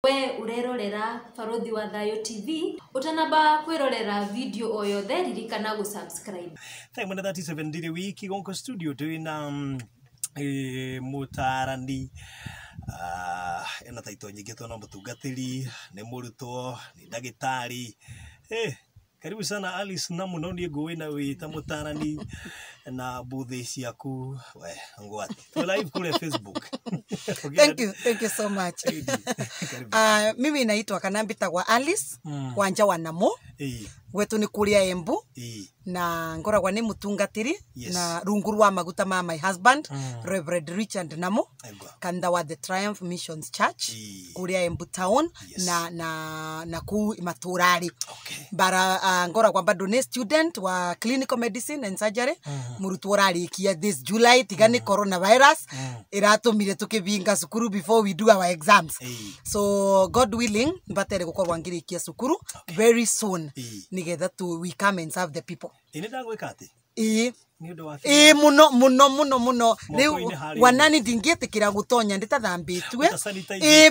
We urerorera Barũthi wa Thayũ TV utanaba kwirorera video o yothe ririkana go subscribe. Time na 37 ndire wiki gonko studio twina mutarani ena taito nyingi twana mutungatiri ni murutwo ni ndagitari karibu sana Alice Namu no ni nguwe na wita mutarani na buthe ciaku we ngwati tu live kule Facebook. Thank you so much. Mimi naitwa Kanambita kwa Alice Wanja wa Namu wetu ni kuria Embu na ngoragwa ni mutungatiri na runguru wa maguta ma my husband Reverend Richard Namu kanda wa the Triumph Missions Church kuria Embu town na ku maturari bara ngoragwa bado ni student wa clinical medicine and surgery murutu orarikia this July tigani coronavirus iratumire tukibinga sukuru before we do our exams so God willing batere gukorwa ngirikia sukuru very soon nigetha we come and serve the people. Ini ndagwika ati muno riu wanani ndingetikira gutonya nditathambitwe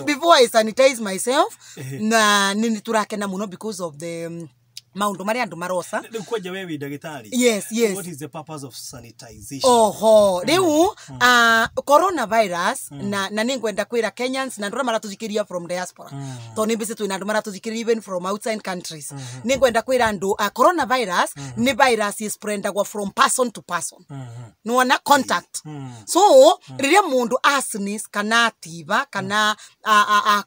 before I sanitize myself na nini turakena muno because of the maundu mari andu marosa kwaje wewe ndagitari. Yes What is the purpose of sanitization? Riu coronavirus na ningwenda kwira Kenyans na ndura maratuzikiria from diaspora to ni bisi twina andu maratuzikiria even from outside countries ningwenda kwira andu coronavirus ni virus is spreadagwa from person to person no na contact so riria mundu asnis kana tiva kana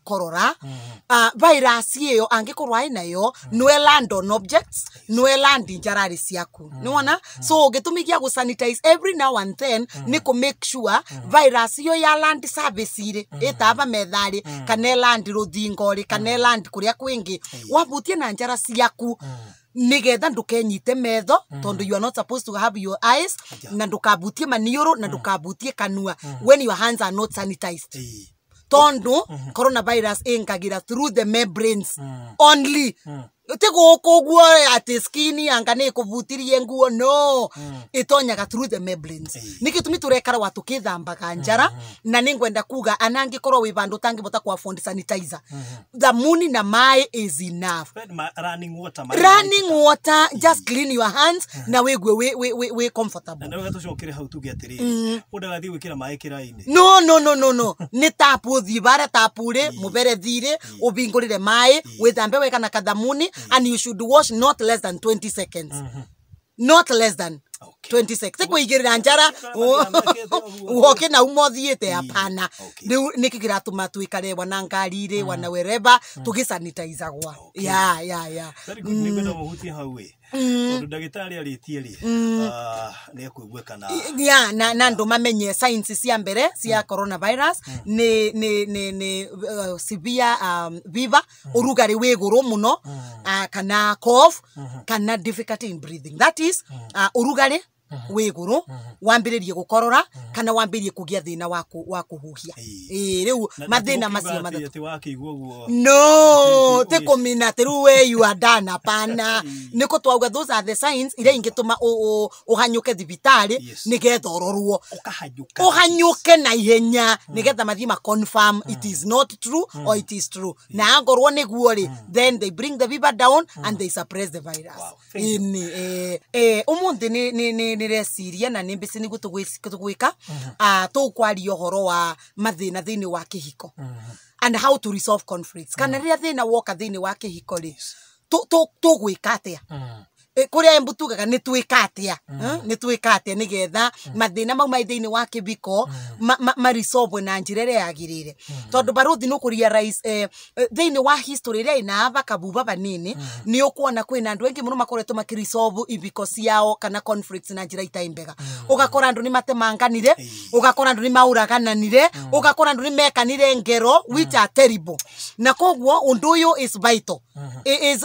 korora virus iyo angikorwa inayo no land on objects no land injarari ciaku niwona so gitumigia go sanitize every now and then niko make sure virus yo ya land service ire etaba methari kana land ruthingori kana land kuria kwingi wabutie na njara ciaku nigetha ndukenyite metho tondu you are not supposed to have your eyes na ndukabutie manioro na ndukabutie kanua when your hands are not sanitized tondu coronavirus inkagira through the membranes only Tego kogwo ati skin anga ne kubutirie nguo no itonyaga through the membranes nikitumi turekara watu kithambaga njara na ningwenda kuga anangi korwo wi bandu tangi bota kwa phone sanitizer the muni na mai is enough running water just clean your hands na we comfortable na wewe tucokere hau tuge atiri udaga thi wikira mai kiraini no ni tapu thibara tapure mubere thire ubingurire mai withambe weka na kathamuni and you should wash not less than 20 seconds. Not less than 20 seconds. Kuigirira njara uhoke na umothiete hapana. Nikigira tumatwikare wana ngarire wana wereba tugisanitizagwa. Yeah. Nigwenda muhutie hau we. Ndagitari aritie ri ni akuigwe kana na ndo mamenye signs cia mbere cia coronavirus ni severe fever urugari wiguru muno kana cough kana difficulty in breathing that is urugari wiguru wambiririe gukorora kana wambiririe kugia thina wa kuhuhia riu mathina macio mathatu no te komina teru we you are done apana niko twauga those are the signs ire ingituma uhanyuke thibitari nigetha ororwo uhanyuke na ihenya nigetha mathima confirm it is not true or it is true na angorwo niguo ri then they bring the fever down and they suppress the virus umundi ni resiria na nimbisi ni gutugwika tukwaria horo wa mathina thini wa kihiko and how to resolve conflicts kana ria thina woka thini wa kihiko ri tugwika atia kuria embutugaga ni twikatia nigetha mathina mau mai thini wa kibiko ma resolve na njirere yagirire tondu baruthi no kuria rise thini wa history ria ina bakabuba banini ni ukuona kwina andu engi muno makoretwo makiresolve ibiko ciao kana conflicts na njira itaimbega ugakora andu ni matemanganire ugakora andu ni mauragananire ugakora andu ni mekanire ngero which are terrible na kogwo undu uyu is vital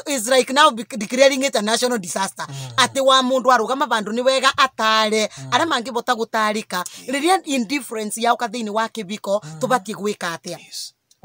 is like now declaring it a national disaster ati wa mundu arugama bandu ni wega atare ara mangibota gutarika riria indifference yao kathini wa kibiko tubatie gwika atia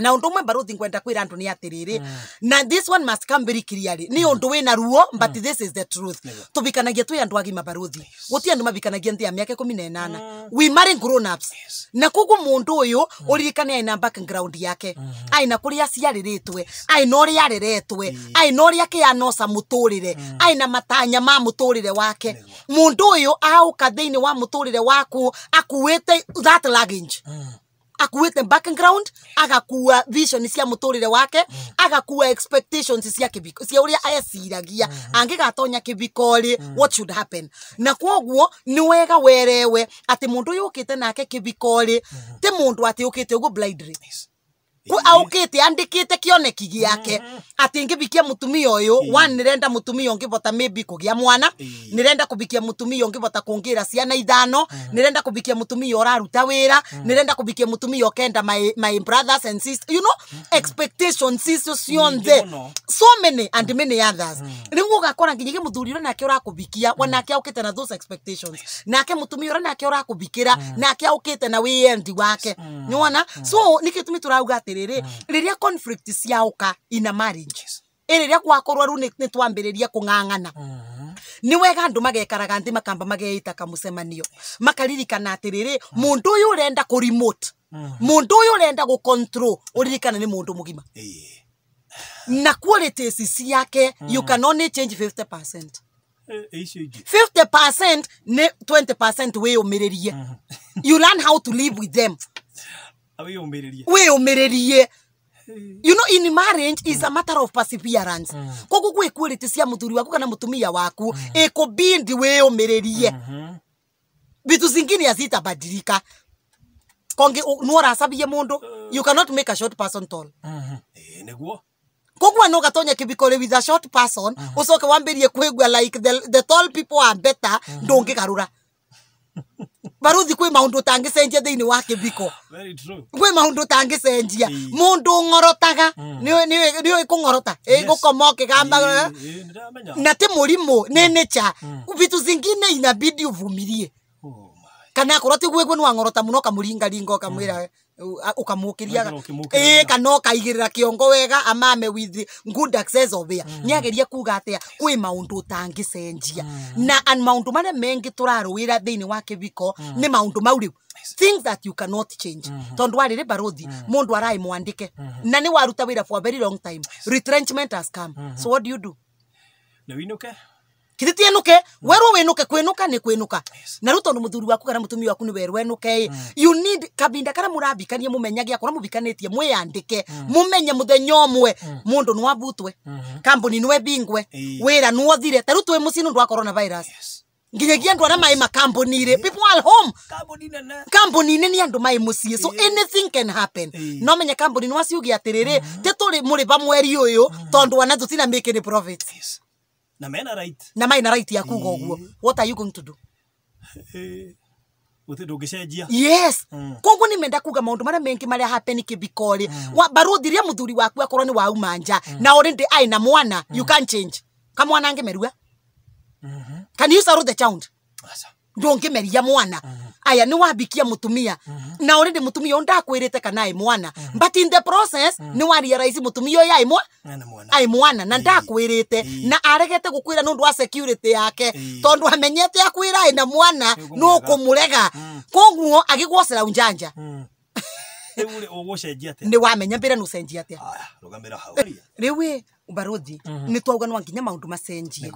na undu mwe baruthi ngwenda kwira andu ni atiriri na this one must come very clearly ni undu wina ruo but this is the truth tubikanagia twi andu agima baruthi guti andu mabikanagia nthi ya miaka 18 we marry grown ups na kugu mundu uyu uririkane aina background yake aina kuria ciariritwe aina uria areretwe aina uria kianosa muturire aina matanya ma muturire wake mundu uyu auka thiini wa muturire waku akuwete that luggage akuwete background agakuwa vision cia muturire wake agakuwa expectations cia kibiko cia uria ayesiragia angigatonya kibikori what should happen na kwoguo ni wega werewe ati mundu yukite nake kibikori ti mundu ati yukite ugo blindly ku aukite andikite kioneki giake ati ngibikia mutumia uyu one nirenda mutumia ngibota maybe kugia mwana nirenda kubikia mutumia ngibota kungira ciana ithano nirenda kubikia mutumia oraruta wira nirenda kubikia mutumia okenda my brothers and sisters you know expectations is on there so many and many others ringo gakora nginyige muthuri ura nake urakubikia wanake aukite na those expectations nake mutumia ura nake urakubikira nake aukite na wendi wake niona so nikitumi turauga riria conflict ciauka in a marriage riria kwakorwa ru ni twambiriria kungangana ni wega andu magekaraga nthi makamba mageita kamucemanio makaririkana atiriri mundu uyu urenda ku remote mundu uyu urenda gu control uririkana ni mundu mugima na qualities ciake you can only change 50%. 50% ne 20% we umiririe you learn how to live with them we umiririe you know in marriage is a matter of perseverance kogu kwe quality cia muthuri waku kana mutumia waku ekobindi we umiririe vitu zingine azitabadilika konge nuora sabie mundu you cannot make a short person tall neguo kogu no gatonya kibikore with a short person usoke wambirie kwegwa like the tall people are better ndonge karura baruthi kwe maundu tangicenjia thiini wa kibiko very true kwe maundu tangicenjia mundu ngorotaga ni kungorota gukomoke gamba na te murimo nene cha vitu zingine inabidi uvumilie kana koroti gwegwe no ngorota muno kamuringa ringo kamwira ukamukiria kana kaigirira kiongo wega amame with good access of there niageria kuga atia kwi maundu tangicenjia na an maundu mane mengi turaruira thiini wa kibiko ni maundu mauri things that you cannot change tondu warire baruthi mundu arai mwandike na ni waruta wira for a very long time retrenchment has come so what do na winuke kititi enuke weru wenuke kwenuka ni kwenuka na ruto no muthuri waku kana mutumia waku ni weru wenuke you need kabinda kana murabikanie mumenyage akora mubikanetie mweyandike mumenye muthenya omwe mundu no abutwe company no ebingwe wira no thire taruto emusino ndo coronavirus nginyagia ndo ara mai makamboni ire people are home company ni andu mai mucie so anything can happen no menye company no aciugi atiriri te turi muri bamweri uyu tondu wana tutina make the profits na mena right ya kuga uguo what are you going to do utidogesejia yes kongo ni menda kuga maundu mara mengi mara happen kibikori wa baruthiria muthuri waku akorwo ni wa umanja na already aina mwana you can change kama mwana angemerua can you sorrow the child don't gemeria mwana aya ni wabikia mutumia na already mutumia onda kwirite kana ai mwana but in the process ni wari realize mutumia oyo ai mwana na ndakwirite na aregete gukwira nundu wa security yake tondu amenyete akwira ina mwana no kumurega koguo agigwocera unjanja ule ogocenjia te ni wamenya mbere no cenjia te rugamira hau riwe baruthi ni twauga no nginya maundu macenjie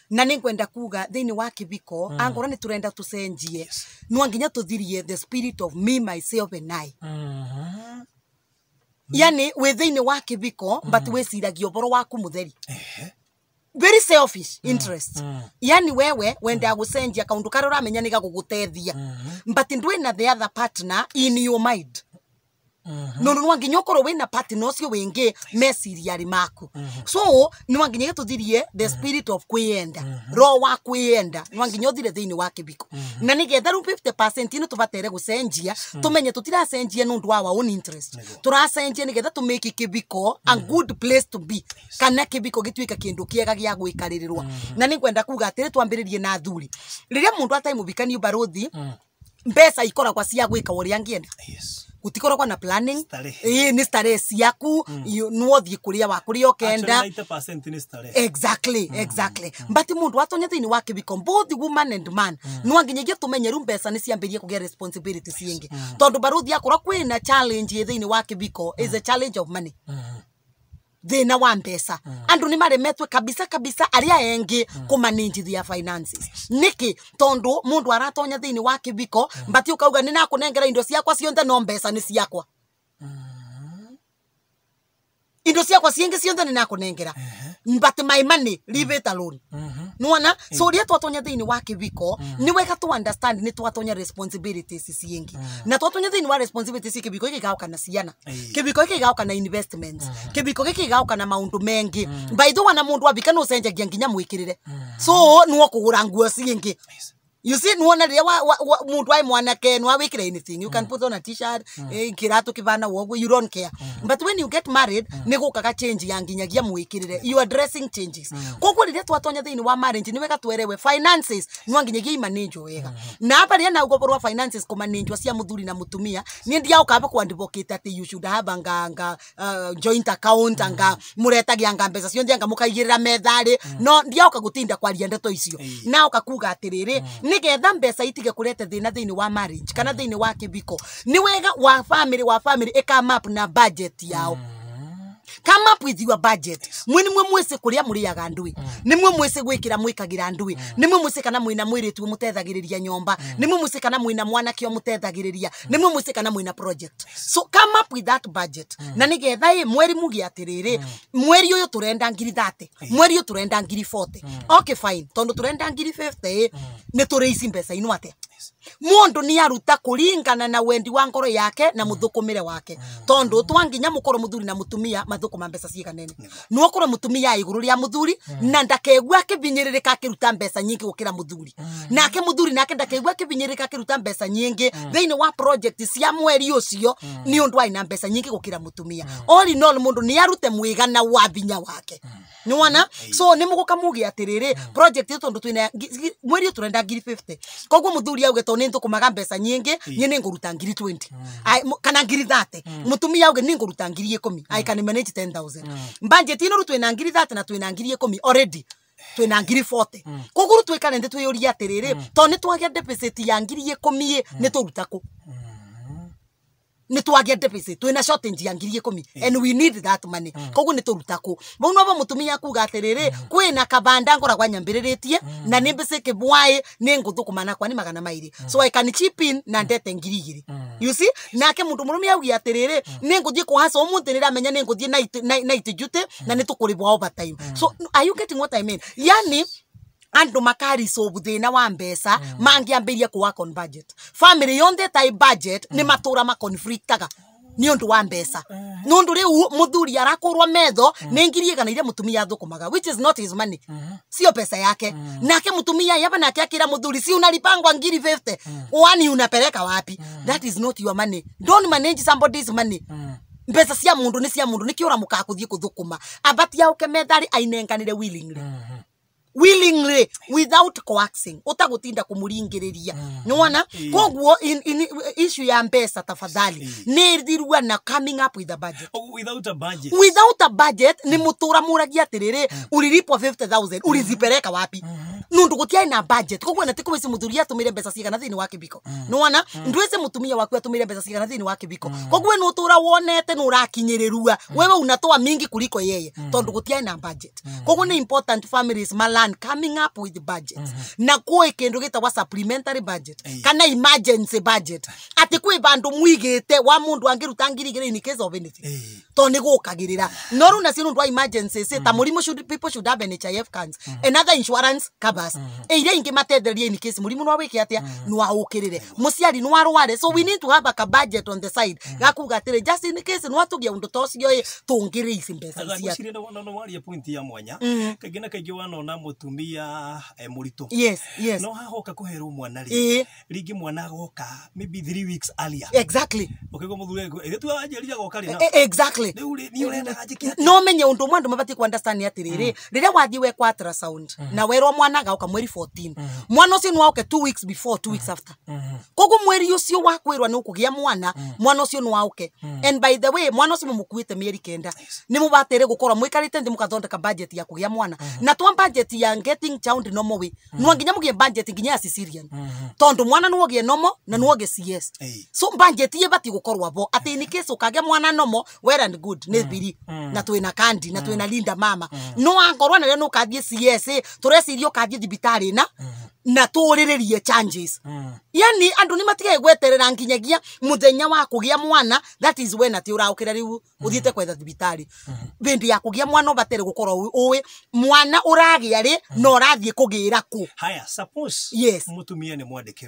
na ni ngwenda kuga thiini wa kibiko angora ni turenda tucenjie no nginya tuthirie the spirit of me myself and I yani we thiini wa kibiko but we siragio boro waku mutheri very selfish interest yani wewe wenda gucenjia kaundu kare uramenya ni gagugutethia but ndwina the other partner in your mind no nwanginya ukorwo wina partner ucio wingi meciria maku so nwanginya tuthirie the spirit of kwenda ro wa kwenda nwanginya uthire thiini wa kibiko na nigetha ru 50% ino tubatere gucenjia tumenye tutiracenjia nundu wa own interest turacenjia nigetha tu make kibiko a good place to be kana kibiko gitwika kindu kiega gia gwikaririrwa na ni kwenda kuga atiri twambiririe na thuri riria mundu atai mubikani baruthi mbesa ikora kwa cia gwika uria angienda gutikoragwa na planning Starehe. ni starehe ciaku nuothie kuria wa kuria okenda. Actually 90% ni starehe. Exactly. But mundu atonya thini wa kibiko both woman and man no nginyagia tumenyeru mbeca ni ciambirie kugia responsibility ciingi tondu baruthi akora kwina challenge thini wa kibiko is a challenge of money. Thina wa mbeca andu ni maremetwe kabisa aria engi ku manage their finances niki tondu mundu aratonya thini wa kibiko mbati ukauga ni nakunengera indo ciakwa cionthe no mbeca ni ciakwa indo ciakwa ciingi cionthe ni nakunengera but my money leave it alone. Nuona so ria twatonya thini wa kibiko ni wega to understand ni twatonya responsibilities ciingi na twatonya thini wa responsibilities kibiko gigauka na ciana kibiko gigauka na investments kibiko gigauka na maundu mengi by the way na mundu abika no senjagia nginya mwikirire so nuo kugura nguo ciingi. You see, nuona ria mundu ai mwanake no awikira anything. You can put on a t-shirt, kiratu kibana wogo, you don't care. But when you get married, nego kaka change yanginyagia mwikirire. You are dressing changes. Koko ria twatonya thini wa marriage ni wega twerewe finances no nginyagia imanage wega. Na hapa ria na ugoborwa finances ko manage cia muthuri na mutumia. Ni ndia ukaba ku advocate that you should have anga joint account anga muretagia anga mbeca cio ndia mukaigirira methari. No ndia ukagutinda kwaria ndeto icio. Na ukakuga atiriri nigetha mbeca itige kurete thina thini wa marriage kana thini wa kibiko ni wega wa family eka map na budget yao. Come up with your budget. Mwini mwese kuria muriaga ndui. Nimwe mwese gwikira mwikagira ndui. Nimwe mwese kana mwina mwiritu mutethagiriria nyomba. Nimwe mwese kana mwina mwana kio mutethagiriria. Nimwe mwese kana mwina project. So come up with that budget. Na nigetha mweri mugi atiriri. Mweri uyu turenda ngiri 30. Mweri uyu turenda ngiri 40. Okay fine. Tondo turenda ngiri 50 ni tureisi mbeca inu atia. Mundu ni aruta kuringana na wendi wa ngoro yake na muthukumire wake tondu twanginya mukoro muthuri na mutumia mathukuma mbeca ciiganene no koro mutumia iguru ria muthuri na ndakegwa kivinyiririka kiruta mbeca nyingi gukira muthuri nake muthuri nake ndakegwa kivinyiririka kiruta mbeca nyingi thiini wa project cia mweri ucio ni undu aina mbeca nyingi gukira mutumia all in all mundu ni arute mwigana wa binya wake niwona so ni mugukamugi atiriri project tondu twina mweri turenda ngiri 50 koguo muthuri auge to ni ntukumaga mbeca nyingi nyine nguruta ngiri 20 kana ngiri 30 mutumia auge ni nguruta ngiri 10 I can manage 10,000 budget ino twina ngiri 30 na twina ngiri 10 already twina ngiri 40 koguo twikane ndi twiyuria atiriri to ni twagia deficit ya ngiri 10 ni turutako ni twagia deficit twina shortage ya ngiri 10 and we need that money koguo ni turutako bau no mutumia kuga atiriri kwina kabanda ngoragwa nyambiriritie na ni mbese kibwae ni nguthukumana kwa ni magana mairi so I can chip in na ndete ngiri 2 you see nake mundu murumia augi atiriri ni nguthie kuhasa omuntu ni ramenya ni nguthie night duty na ni tukuribwa overtime so are you getting what I mean yani andu makari sobu thina wa mbeca mangiambiria ku work on budget family yonde tai budget ni matura ma conflictaga ni undu wa mbeca nundu riu muthuri arakurwa metho ni ngiri kana ile mutumia thukumaga which is not his money sio pesa yake nake mutumia yaba nake akira muthuri si unalipangwa ngiri 50 wani unapeleka wapi that is not your money don't manage somebody's money mbeca cia mundu ni kiura mukakuthie kuthukuma abati ya ukemethari ainenganire willingly without coaxing utagutinda kumuringiriria niwona koguo in issue ya mbeca tafadhali ni thirua na coming up with a budget without a budget ni mutura muragia atiriri ulilipwa 50,000 ulizipeleka wapi nundu gutia ina budget koguo na tikumisi muthuria tumire mbeca cigana thini wa kibiko niwona ndwese mutumia waku atumire mbeca cigana thini wa kibiko koguo no tura wonete no urakinyirerua wewe unatoa mingi kuliko yeye tondu gutia ina budget koguo ni important families malan coming up with budgets na kuwe kindu gitawa supplementary budget kana emergency budget ati kwi bandu mwigite wa mundu angiruta ngiri igiri in case of anything to ni gukagirira no runa si nundu wa emergency se ta murimu people should have NHIF cards another insurance covers ile ingi matetheririe in case murimu no wiki atia no aukirire musiari no arware so we need to have a budget on the side gakugatire just in case no atugia undu tocio tungire isi mbeca cia no waria point ya mwanya kagina kaigi wana na mutumia murito yes no hahoka kuherwo mwana ringi mwana goka maybe 3 weeks earlier exactly okay go muthuri ile tu ajeria goka rina exactly ni urenda ajikia no menye undu mwandu mabati ku understand atiriri riria wathi we kwa ultrasound na werwo mwana gauka mweri 14 mwana ucio ni wauke 2 weeks before 2 weeks after koguo mweri ucio wakwirwa ni ukugia mwana mwana ucio ni wauke and by the way mwana ucio mumukuite mieri kenda ni mubatire gukorwa mwikarite ndi mukathondeka budget ya kugia mwana na twa budget ya getting child normal way no nginya mugie budget nginya ya cesarean tondu mwana no gie normal na no gie CS so budget ye bati gukorwa bo ati in case ukagia mwana normal well and good ni biri na twina kandi na twina linda mama no angorwa na no kathie CS turecirio kathie thibitari na turiririe changes yani andu ni matige gweterera nginyagia muthenya wa kugia mwana that is when ati uraukira riu uthiete kwetha thibitari bindi ya kugia mwana batere gukorwo uwe mwana uragia ri no urathie kugira ku haya suppose mutumia ni mwandike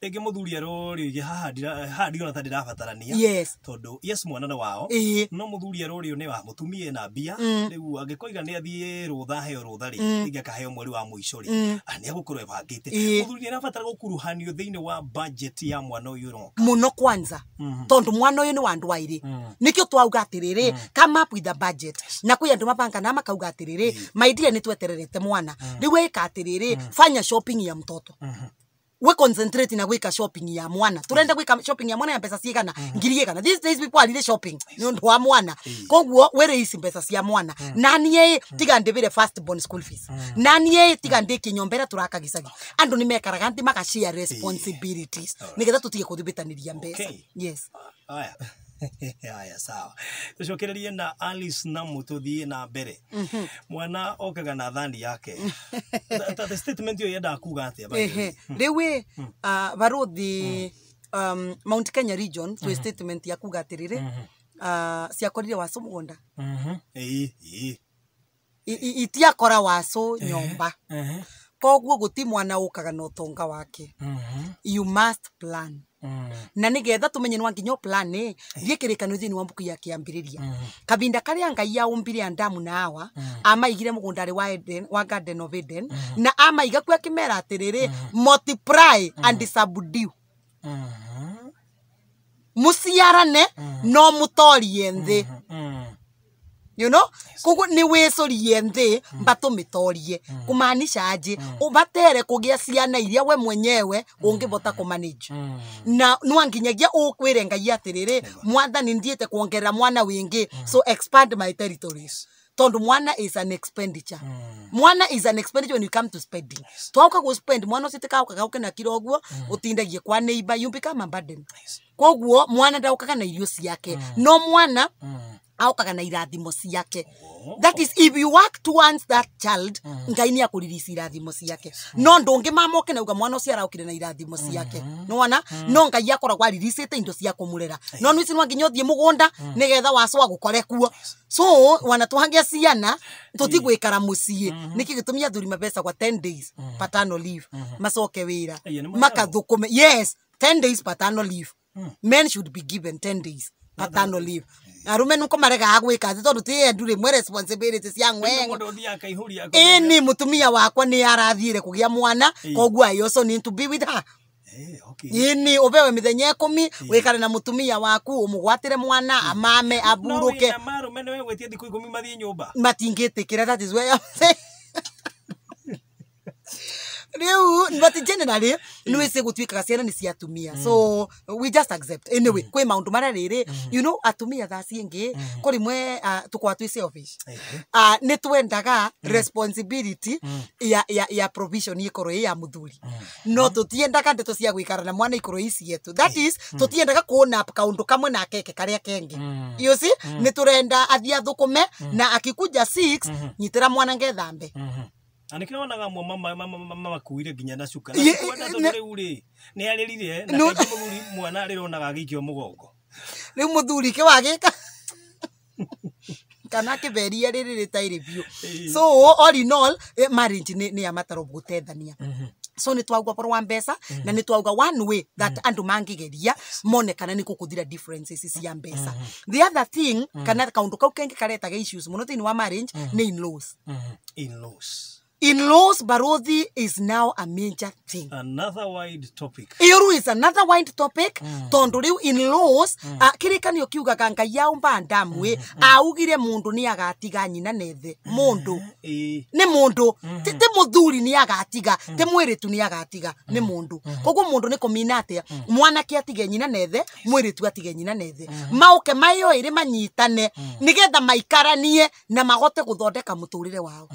ege muthuri arori haha ndirona ta ndirabatarania tondu yes mwana na wao no muthuri arori ni wa mutumia na mbia riu angikoiga ni athie rutha heo rutha ri inga kaheo mweri wa muico ri ani agukorwo ebangite muthuri arabatara gukuruhanio thiini wa budget ya mwana uyu roka muno kwanza tondu mwana uyu ni wa andu airi nikio twauga atiriri come up with the budget na kuya andu mabanga na makauga atiriri my dear ni twetererete mwana riu eka atiriri fanya shopping ya mtoto we concentrate na gwika shopping ya mwana turenda gwika shopping ya mwana ya pesa cigana ngiri igana these days people are really shopping ni undu wa mwana koguo were isi pesa cia mwana nani ye tiga ndibire first born school fees nani ye tiga ndiki nyombera turakagisagi andu ni mekaraga ndi maka share responsibilities nigetha tutige kuthibitaniria mbesa yes aya aya sawa tucokererie na Alice Namu tuthie na mbere mwana okaga na thani yake the statement yo yenda kuga atia riu baruthi Mount Kenya region to statement ya kuga atiriri ciakorire waso mugunda itiakora waso nyomba koguo guti mwana ukaga no tonga wake you must plan na nigetha tumenye nwa nginyo plan thiekirikano thini wa mbuku ya kiambiriria kabinda karia ngai ya umbire andamu na hawa amaigire mugundari wa Eden wa Garden of Eden na amaiga kwa kimera atiriri multiply and subdue musiarane no mutorie nthi you know kugu ni wesorie nthi mbatumitorie kumaanisha aje ubatere kugia ciana iria we mwenyewe ungibota kumanage na nwanginyagia ukwire ngai atiriri mwathani ndiete kuongerera mwana wingi so expand my territories tondu mwana is an expenditure mwana is an expenditure when you come to spending twauka go spend mwana usitika ukagauke na kiroguo utindagie kwa neighbor you become a burden koguo mwana ndaukaga na irio ciake no mwana aukaga na irathimo ciake that is if you work towards that child ngai ni akuririsi irathimo ciake no ndungi mamoke na uga mwana ucio araukire na irathimo ciake no wana no ngai akoragwa ririsite indo cia kumurera no nwici nwa nginya uthie mugunda nigetha waco agukore kuo so wana twangia ciana tutigwikara mucie niki gitumia thuri mabesa kwa 10 days paternal leave macoke wira makathukume yes 10 days paternal leave men should be given 10 days paternal leave arume nuko marega agwika tondu ti ndure mwe responsibilities ya ngwenga ni mutumia wakwa ni arathire kugia mwana koguo I also need to be with her ini ubewe mithenya 10 wikare na mutumia waku umugwatire mwana amame aburuke na maru mene wewe gwetie thiku 10 mathie nyumba matingitikira that is where riu but generally nwese gutwikaga ciana ni ciatumia so we just accept anyway kwe maundu mara riri you know atumia tha ciengi kuri mwe tukwa twi selfish ni twendaga responsibility ya provision ikoro ya muthuri no tutiendaga ndeto cia gwikara na mwana ikoro ici yetu that is tutiendaga kuona kaundu kamwe na keke karia kengi you see ni turenda athia thukume na akikuja 6 nyitira mwana ngethambe anike onaga mama kuire ginya na cuka na kwenda tondure uri ni aririre na kaje muthuri mwana arironaga agikio mugongo riu muthuri ke wagika kana kiberia riri ritaire bio so all in all marriage ni amataro gutethania so ni twauga porwa mbesa na ni twauga one way that andu mangigeria monekana ni kukuthira differences cia mbesa the other thing kana kaundu kau kengi karetaga issues muno thini wa marriage ni in-laws In-laws barothi is now a major thing. Another wide topic. Iyo is another wide topic. Tondu riu in-laws kirikanio kiugaga Ngai yaumba Namu augire mundu ni agatiga nyina nethe. Mundu ni mundu ti muthuri ni agatiga ti mwiritu ni agatiga ni mundu. Koguo mundu ni kumina atia mwanake atige nyina nethe mwiritu atige nyina nethe. Mauke mayo iri manyitane nigetha maikaranie na magote guthondeka muturire wao.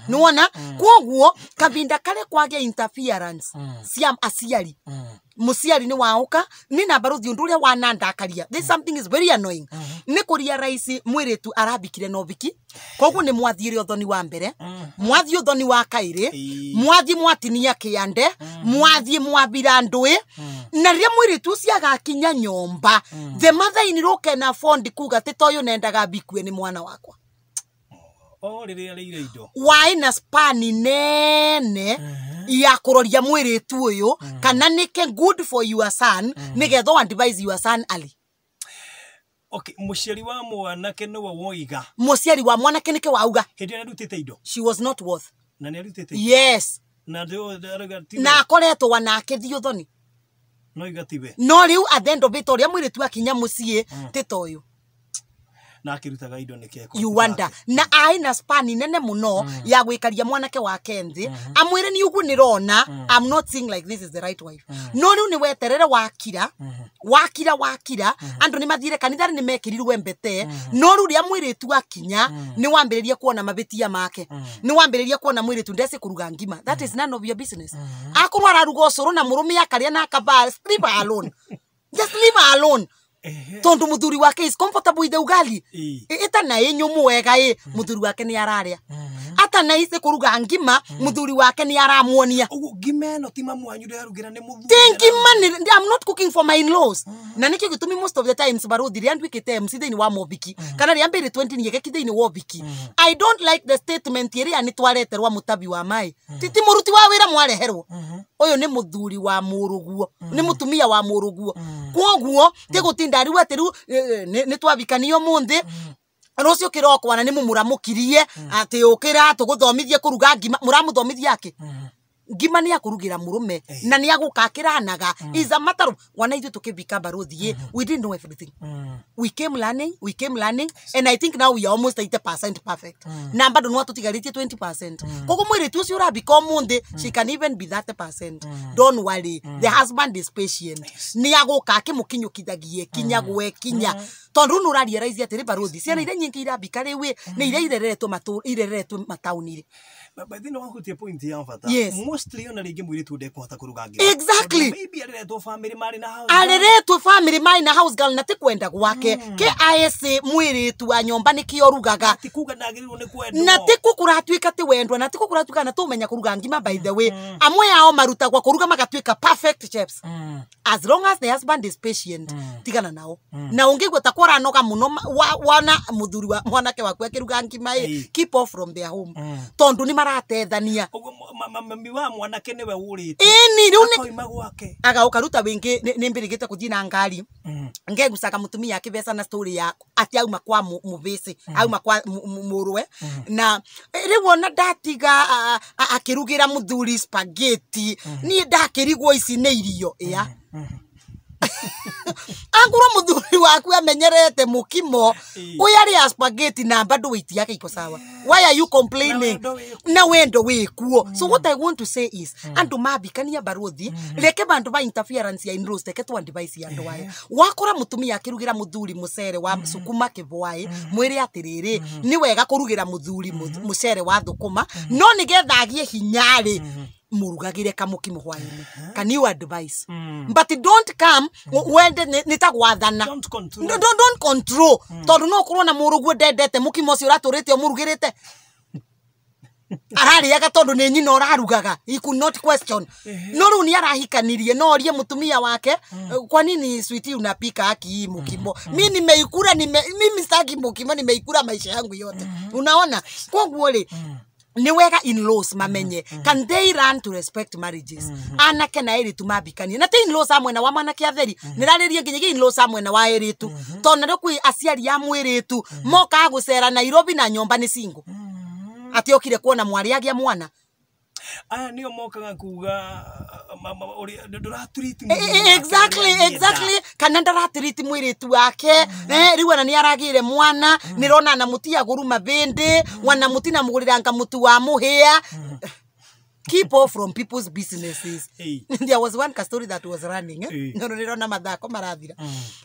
Nuona kwoguo kabinda kale kwage interference cia aciari musiari ni wauka ni na baruthi undu uria wanandakaria. This something is very annoying. Ni kuria raisi mwiritu arabikire no biki koguo ni mwathire uthoni wa mbere mwathi uthoni wa kairi mwathi mwatinia kiande mwathi mwabira ndui na ria mwiritu ciaga kinya nyomba the mother in law can afford kuga titoyo nendaga bikue ni mwana wakwa. Why na spani nene ya kuroria mwiritu uyu kana nike good for your son nigetho advise your son early. Okay, muciari wa mwanake no woiga. Muciari wa mwanake nike wauga. Hindi arutite indo. She was not worth. Na ni arutite. Yes. Na ndio na akoretwo wanake thio thoni. No igatibe. No riu at the end of it oria mwiritu akinya mucie titoyo. Na akirutaga indo nikeko. You wonder. Na aina spani nene muno ya gwikaria mwanake wake nthi amwire ni ugu nirona I'm not saying like this is the right wife. No riu ni weterere wakira andu ni mathire kanithari ni mekirirwe mbete no riu ria mwiritu akinya ni wambiriria kuona mabitia make ni wambiriria kuona mwiritu ndese kuruga ngima. That is none of your business. Akurwara rugo ucuru na murume akaria na akaba leave her alone. Just leave her alone. Tondu muthuri wake is comfortable with the ugali. Ita na enyumu wega muthuri wake ni araria. Ata na ise kuruga ngima muthuri wake ni aramuonia. Ngima no ti mamu anyu ndarugira ni muthuri. Thank you man. I'm not cooking for my in-laws. Na nikyo gitumi most of the times baruthi ria ndwikite MC thini wa mobiki. Kana ria mbere 20 nigeke kithini wa biki. I don't like the statement iri ni twareterwa mutabi wa mai. Titi muruti wa wira mwareherwo. Oyo ni muthuri wa muruguo. Ni mutumia wa muruguo. Kwoguo tigutinda riu atiru ni twabikanio munthi. Rocio kiroko wana ni mumuramukirie ati ukira tuguthomithie kuruga ngima muramuthomithia yake. Ngima ni akurugira murume na ni agukakiranaga is a matter of wana ithu tukibika baruthi we didn't know everything. We came learning and I think now we are almost 80% perfect. Na bado no tutigarite 20%. Kogo mwiri tu si urabika omunthi she can even be 30%. Don't worry, the husband is patient. Ni agukake mukinyukithagie kinya gwe kinya. Tondu nuraria raisi atiri baruthi ciana ire nyingi irabika riwe ni ire ireretwo mataunire. But then one hutie point ya mfata. Yes. Mostly ona ringi mwiri tu de kuhota kuruga ngima. Exactly. Maybe areretwo family mari na house. Areretwo family mari na house girl na ti kwenda gwake. Ke AS mwiri tu wa nyomba ni kio rugaga. Ti kuga nagirirwo ni kwendwo. Na ti kukuratuika ti wendwa na ti kukuratuika na tumenya kuruga ngima by the way. Amwe yao marutagwa kuruga magatuika perfect chefs. As long as the husband is patient, tigana nao. Na ungigwa takora noga muno wana muthuri wa mwanake waku akiruga ngima keep off from their home. Tondu ni maratethania. Mami wa mwanake niwe urite. Ni riu ni gwake. Aga ukaruta wingi ni mbirigite kuthina ngari. Ngegucaga mutumia akibesa na story ya ati auma kwa muvisi auma kwa muruwe na riu ona ndatiga akirugira muthuri spaghetti ni ndakirigwo ici ni irio ya Angura muthuri waku amenyerete mukimo uyari ya spaghetti na bado wait yake iko sawa. Why are you complaining? Na wendo wekuo. So what I want to say is andu mabikania baruthi leke bandu ba interference ya in-laws teke tu device ya ndoaye. Wakora mutumia akirugira muthuri mucere wa sukuma kivwaye mwire atiriri ni wega kurugira muthuri mucere wa thukuma no nigetha agie hinyari murugagire kamukimo hwaini. Can you advise? But don't come when nitagwathana. Don't control. Tondu no kurona murugu dendete mukimo cio raturite murugirite. Arari yaga tondu ni nyina orarugaga. He could not question. No riu ni arahikanirie no orie mutumia wake kwa nini sweetie unapika haki mukimo? Mimi nimeikura mimi sitaki mukimo nimeikura maisha yangu yote. Unaona? Kwa ri ni wega in-laws mamenye can they learn to respect marriages. Anake na eri tumabikani na te in-laws amwe na wa mwanake atheri niraririe nginya in-laws amwe na wa eritu tondu ndo kwi aciari ya mwiritu moka gucera Nairobi na nyomba ni single ati okire kuona mwari agia mwana aya nio mokaga kuga nduraturiti exactly kana ndaratiriti mwiritu wake riu ana ni aragire mwana nirona na mutia guruma bende wana mutina mugurira mutu wa muhia. Keep off from people's businesses. There was one story that was running no nirona mathako marathira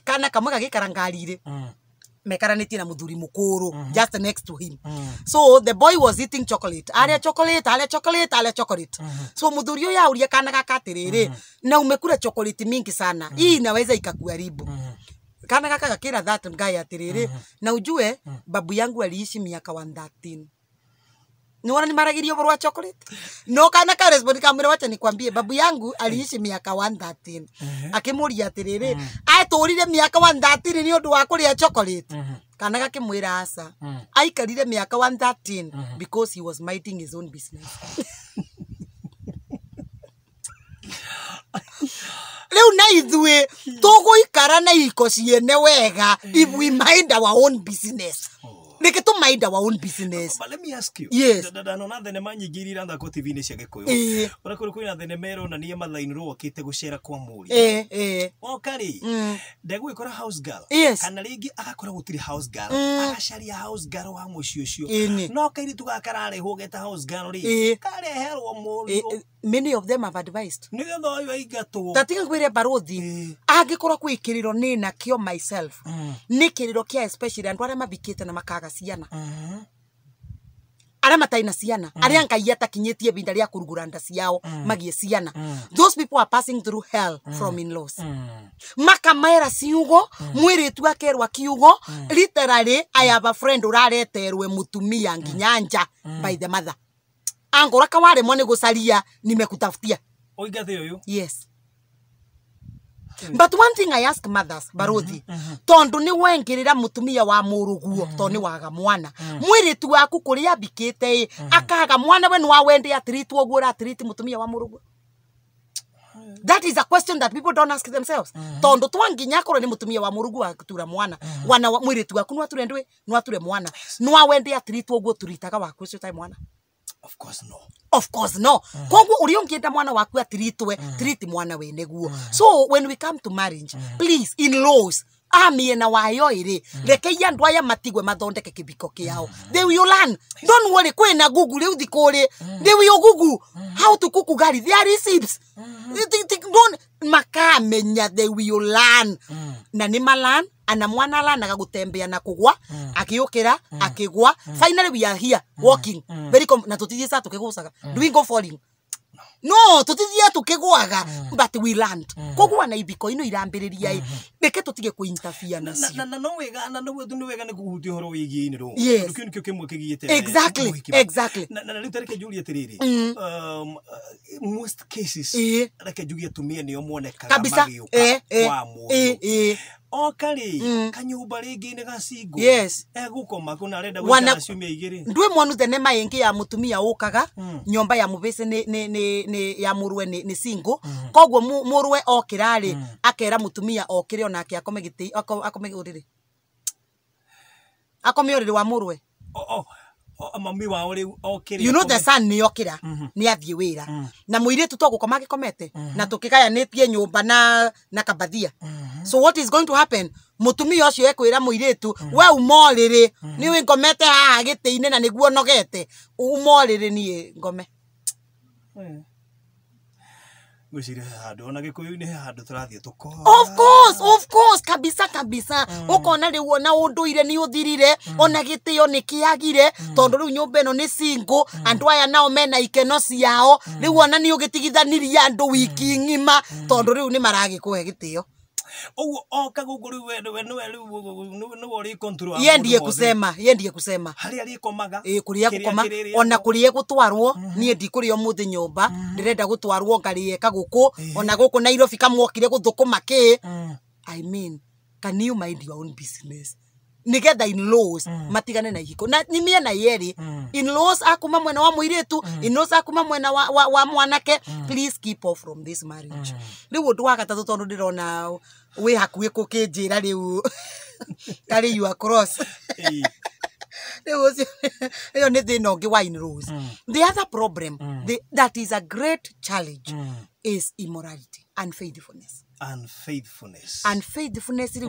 kana kamwe gagikara ngarire mekaraniti na muthuri mukuru just next to him. So the boy was eating chocolate. Ale chocolate. So muthuri uyu auria kana gaka atiriri na umekula chocolate mingi sana. Hii inaweza ikakuharibu. Kana gaka gakira that guy atiriri na ujue babu yangu aliishi miaka 113. Niona ni maragirio borwa chocolate. No kana ka respond kamera wacha nikwambie babu yangu aliishi miaka 113. Akimuria atiriri aturire miaka 113 ni undu wa kuria chocolate. Kana gakimwira asa. Aikarire miaka 113 because he was minding his own business. Leo na ithue tuguikara na iko ciene wega if we mind our own business. Like to mind our own business. But let me ask you. Yes. Nona thenema nyingi iria irathakwo TV-inĩ cia Gĩkũyũ. Ũrakũrũ kwĩna thenema ĩronania mathainĩ rũokĩte gũcera kwa mũri. Okari. Ndegwĩkora house girl. Kana rĩngĩ agakora gũtirĩ house girl. Agacaria house girl wa mũciĩ ũcio. No kairitu gakararehwo geta house girl rĩ. Kareherwo mũriũ. Many of them have advised. Nigetha ũyũ aingatwo. Tatiga kwĩre barothi. Angĩkorwo kwĩkĩrĩrwo nĩ na kĩo myself. Nĩ kĩrĩro kĩa especially andũ arĩa mabikĩte na makaga ciana. Arĩa mataina ciana. Arĩa Ngai atakinyĩtie binda rĩa kũrugũra nda ciao magie ciana. Those people are passing through hell from in-laws. Makamera ciugo, mwĩrĩtu akerwa kiugo, literally I have a friend ũrareterwe mutumia nginya nja by the mother. Angora kaware mone gusaria nimekutafutia. Oigate uyu? Yes. But one thing I ask mothers, barothi, tondu ni wengirira mutumia wa muruguo, to ni waga mwana. Mwiritu waku kuria bikite, akaga mwana we nwa wende atiritu oguo atiritu mutumia wa muruguo. That is a question that people don't ask themselves. Tondu twanginya korwo ni mutumia wa muruguo akutura mwana. Wana mwiritu waku nwa turendwe, nwa ture mwana. Nwa wende atiritu oguo turitaga waku ucio tai mwana. Of course no. Of course no. Koguo uri ungienda mwana waku atiritwe, triti mwana we neguo. So when we come to marriage, please in-laws, miena wayo iri, reke yandu aya matigwe mathondeke kibiko kiao. They will learn. Don't worry, kwena Google riu thikuri. They will Google how to cook ugali. There are recipes. Don't makamenya, they will learn. Na ni malan ana mwana lanaga gutembea na kugwa akiukira akigwa. Finally we are here walking very na tutithie sa tukigucaga. Do we go falling? No, tutithie tukigwaga but we learned. Kogwa na ibiko ino irambiriria reke tutige ku interfere na cio. Na no wega na no wega ni kuhutia horo wigie ini ro. Ndio nikio kimwe kigiete. Exactly. Na rita reke Julia tiriri. Most cases reke Julia tumia ni omoneka magio kwa mundu. Okari kanyumba ringi ni gacingo. Yes. Egukoma kuna arenda gwikara ciumia igiri. Ndwe mwanu thenema ingi ya mutumia ukaga nyomba ya mubese ni ya murwe ni single. Kogwo murwe okirari akera mutumia okire onake akome giti akome uriri. Akome uriri wa murwe. Mami wao riu okire. You know the son ni okira ni athie wira na muiritu to gukoma gikomete na tukigayanitie nyumba na kabathia. So what is going to happen? Mutumia ucio ekwira muiritu we umoriri ni we ngomete haha giti-ini na niguo nogete umoriri ni ngome. Gwicire handu ona Gikuyu-ini handu turathie tuko. Of course kabisa. Ukona riu ona unduire ni uthirire ona gitio ni kiagire tondu riu nyumba ino ni single andu aya nao mena ikeno ciao riu ona ni ugitigithaniria andu wiki ngima tondu riu ni maragikuhe gitio. Oka guku riu we no ori control. Yendie kusema hari ari komaga kuria gukoma ona kuria gutwarwo nie ndi kuria muthi nyumba ndirenda gutwarwo ngarie kaguku ona guku Nairobi kamwokire guthukuma ki. I mean, can you mind your own business? Nigetha in-laws matigane na ihiko na ni miena yeri. In-laws akuma mwena wa muiritu, in-laws akuma mwena wa mwanake. Please keep off from this marriage. Riu undu wa gatatu tondu ndirona we hakuhi kukinjira riu kari you across. wine rose. The other problem that is a great challenge is immorality and faithfulness. Unfaithfulness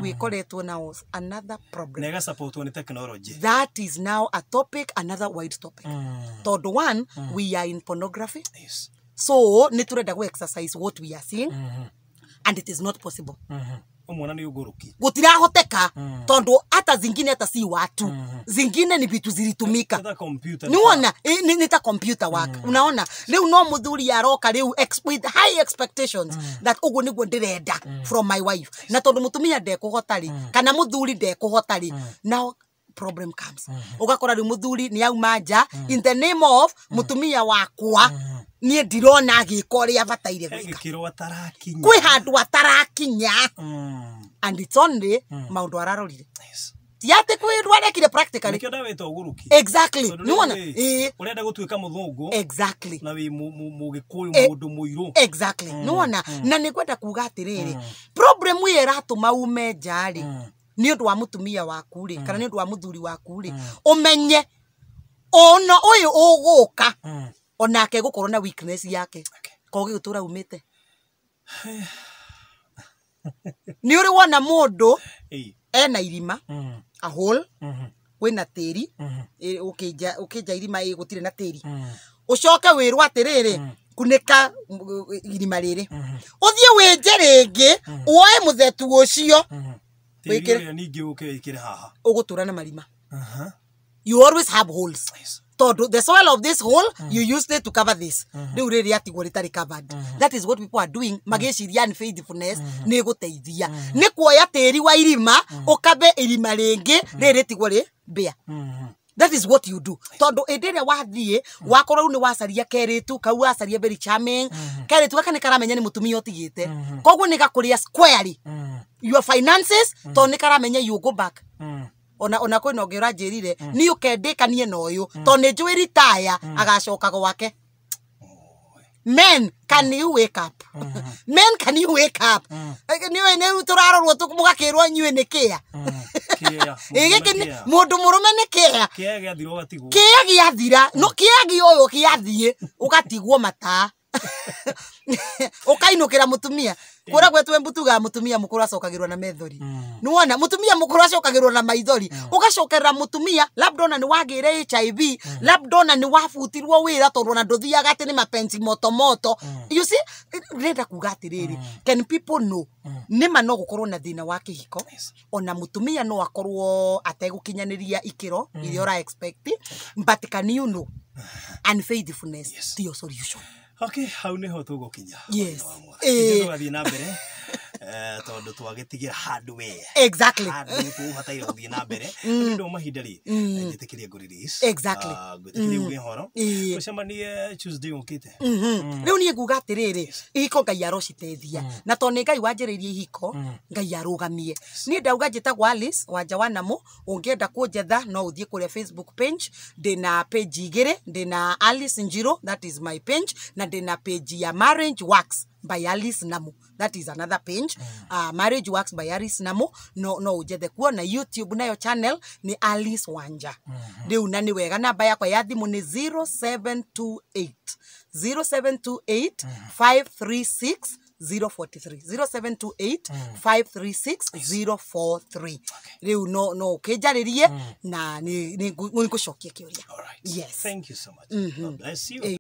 we call it now another problem. Technology. That is now a topic, another wide topic. Third one, we are in pornography. Yes. So, need to exercise what we are seeing, and it is not possible. Gutirahoteka tondo hata zingine hata si watu zingine ni vitu zilitumika niona nita computer work unaona leo no muthuri aroka leo with high expectations that ugo niguo ndirenda from my wife na tondo mutumia ndekuhotari kana muthuri ndekuhotari now problem comes ugakora ri muthuri ni auma nja in the name of mutumia wakwa nie ndirona agiko ria bataire gwika kwi handu atarakinya and it's only maundu ararorire tiate kwi ndwarekire practically nikio ndaweto uguruki exactly niona urenda gutuika muthungu exactly na wi mugikuyu mundu muiru exactly niona na nikwenda kuga atiriri problem wi iratuma ume njari ni undu wa mutumia waku ri kana ni undu wa muthuri waku ri umenye ono uyu uguka onake gukorwo na weakness yake kogi gutura umite ni uri wona mundu ena irima a hole wina tiri ukija irima gutire na tiri ucoke wirwo atiriri kunika irima riri uthie winje ringi uoe muthetu ucio wikire ningi ukire haha ugutura na marima you always have holes. The soil of this hole, you used it to cover this. They really atigwo ritari covered. That is what people are doing. Mageciria unfaithfulness ni guteithia. Ni kuoya tiri wa irima ukabe irima ringi riri tigwo ri bia. That is what you do. Tondo edere wathie wakorwo ni wacaria keritu kau wacaria very charming. Keritu gaka ni karamenya ni mutumia otigite. Koguo ni gakuria squarely. Your finances to ni karamenya you go back. Ona kwina ongira njirire ni ukendikanie na uyu to ni njui retire agacoka gwake. Men, can you wake up? Men, can you wake up? Ni turarorwo mugakirwo nyue ni kia mundu murume ni kia giathira no kia uyu giathie ugatigwo mata ukainukira mutumia kura gwetwe mbutuga mutumia mukuru acokagirwo na methori nuona mutumia mukuru acokagirwo na maithori ugacokerera mutumia labda ni wagire HIV labda ni wafutirwo wira tondu na nduthiaga ati ni mapenzi moto you see renda kuga atiriri can people know nima no gukorwo na thina wa kihiko ona mutumia no akorwo ategukinyaniria ikiro iria ora expect but can you know unfaithfulness to your solution. Okay, how niho tugukinya. Yes. Tugathie na mbere tondu twagitigira hardware. Exactly. Hardware hataire guthie na mbere. Ndo mahinda ri njitikirie go release. Exactly. Gwitikirie gwe horo. Tucemanie Tuesday ukite. Riu nie nguga atiriri ihiko Ngai arociteithia. Na to ni Ngai wanjiririe ihiko Ngai arugamie. Ni ndauga njitagwo Alice wanja wa Namu ungienda kunjetha no uthie kuria Facebook page ndina page igire ndina Alice Njiro that is my page na ndina page ya Marriage Works by Alice Namu. That is another page. Marriage Works by Alice Namu. No ujete kuo na YouTube nayo channel ni Alice Wanja. Riu na ni wega namba yakwa ya thimu ni 0728 536 043 0728 536 043. Riu no ukijaririe na ni ngucokia kiuria. All right. Yes. Thank you so much. God bless you.